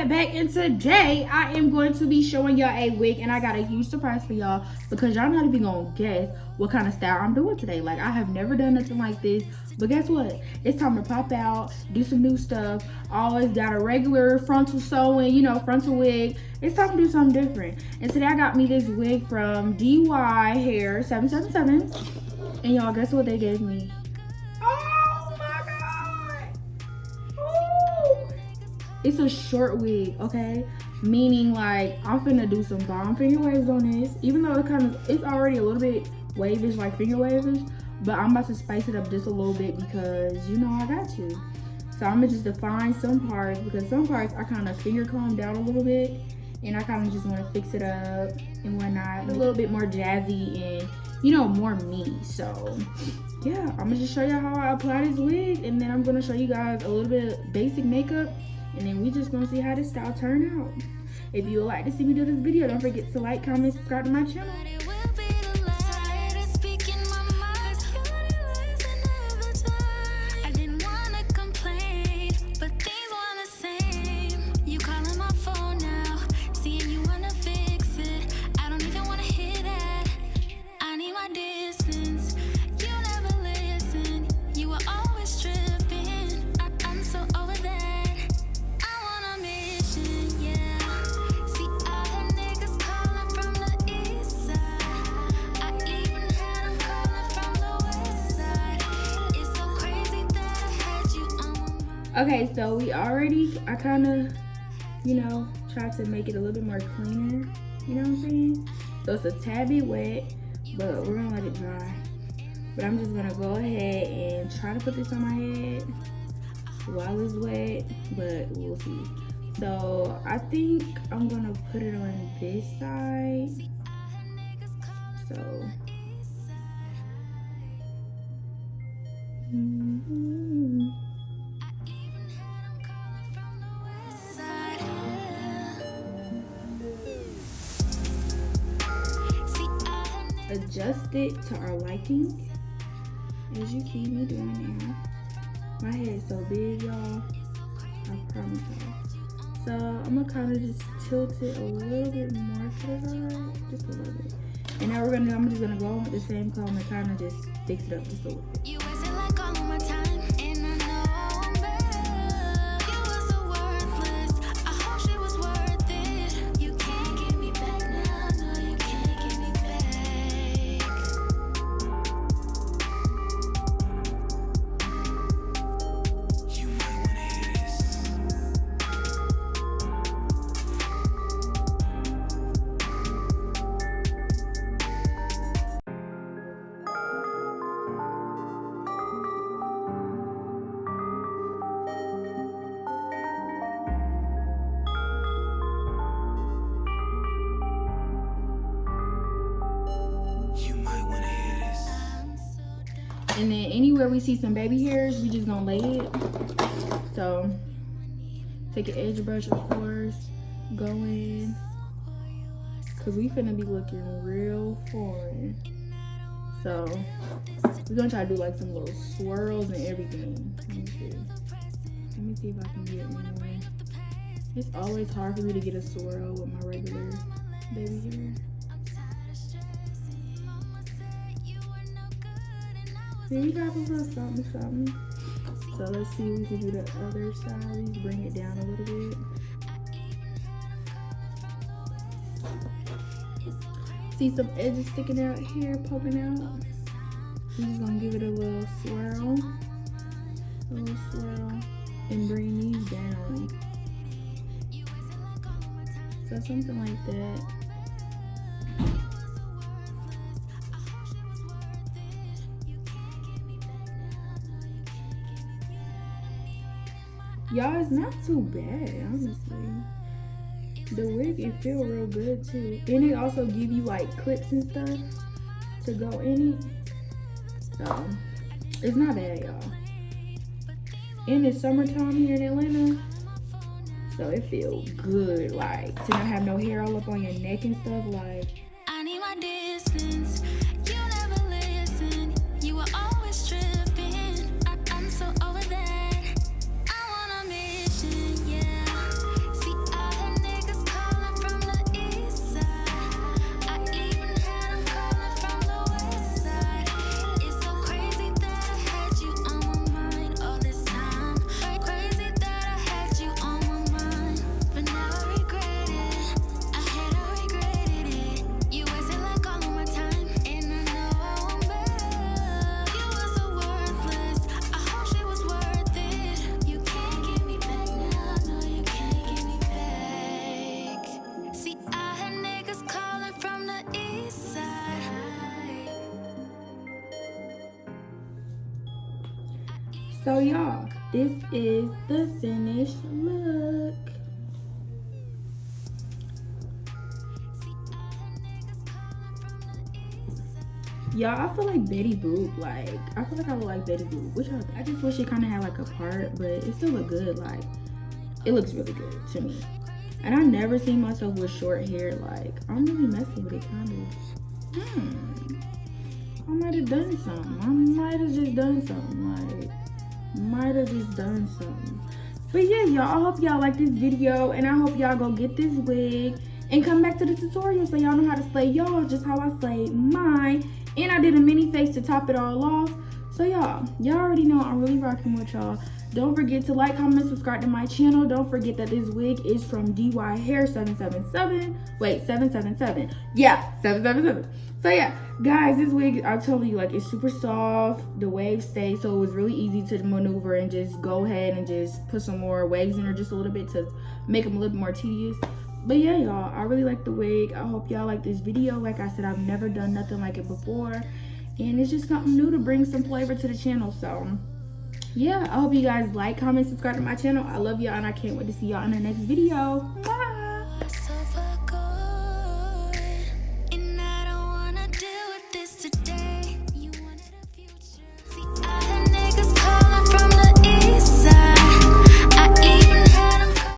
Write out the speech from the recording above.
back, and today I am going to be showing y'all a wig, and I got a huge surprise for y'all because y'all not even gonna guess what kind of style I'm doing today. Like, I have never done nothing like this, but guess what? It's time to pop out, do some new stuff. I always got a regular frontal sewing, you know, frontal wig. It's time to do something different. And today I got me this wig from DYHAIR777, and y'all guess what they gave me? It's a short wig, okay? Meaning, like, I'm finna do some bomb finger waves on this. Even though it's already a little bit wave-ish, like finger wave-ish, but I'm about to spice it up just a little bit because, you know, I got to. So I'm gonna just define some parts because some parts I kind of finger comb down a little bit, and I kind of just want to fix it up and whatnot. A little bit more jazzy and, you know, more me. So yeah, I'm gonna just show you how I apply this wig, and then I'm gonna show you guys a little bit of basic makeup. And then we just gonna see how this style turn out. If you would like to see me do this video, don't forget to like, comment, subscribe to my channel. Okay, so I kind of, you know, tried to make it a little bit more cleaner, you know what I'm saying? So it's a tad bit wet, but we're gonna let it dry. But I'm just gonna go ahead and try to put this on my head while it's wet, but we'll see. So I think I'm gonna put it on this side. So. Adjust it to our liking, as you see me doing now. My head is so big, y'all, I promise y'all. So I'm gonna kind of just tilt it a little bit more to the side, just a little bit. And now I'm just gonna go on with the same comb and kind of just fix it up just a little bit. And then anywhere we see some baby hairs, we just gonna lay it. So take an edge brush, of course, go in, cause we finna be looking real foreign. So we're gonna try to do like some little swirls and everything. Let me see if I can get one. It's always hard for me to get a swirl with my regular baby hair. Then we got a little something. So let's see, we can do the other side. Let's bring it down a little bit. See some edges sticking out here, poking out. We're just gonna give it a little swirl, and bring these down. So something like that. Y'all, it's not too bad, honestly. The wig, it feel real good too. And it also give you like clips and stuff to go in it. So, it's not bad, y'all. And it's summertime here in Atlanta. So it feels good, like, to not have no hair all up on your neck and stuff, like. I need my distance. You never listen. You were always tripping. I'm so over that. I want a mission, yeah. See, So y'all, this is the finished look. Y'all, I feel like Betty Boop. Like, I feel like I look like Betty Boop. Which I just wish it kind of had like a part, but it still look good. Like, it looks really good to me. And I never seen myself with short hair. Like, I'm really messing with it, kind of. I might have done something. I might have just done something. Like, might have just done something. But yeah, y'all, I hope y'all like this video, and I hope y'all go get this wig and come back to the tutorial so y'all know how to slay y'all just how I slayed mine. And I did a mini face to top it all off. So y'all already know I'm really rocking with y'all. Don't forget to like, comment, subscribe to my channel. Don't forget that this wig is from DYHAIR777. Wait, 777. Yeah, 777. So yeah, guys, this wig, I'll tell you, like, it's super soft. The waves stay, so it was really easy to maneuver and just go ahead and just put some more waves in her just a little bit to make them a little bit more tedious. But yeah, y'all, I really like the wig. I hope y'all like this video. Like I said, I've never done nothing like it before, and it's just something new to bring some flavor to the channel. So yeah, I hope you guys like, comment, subscribe to my channel. I love y'all, and I can't wait to see y'all in the next video. Bye.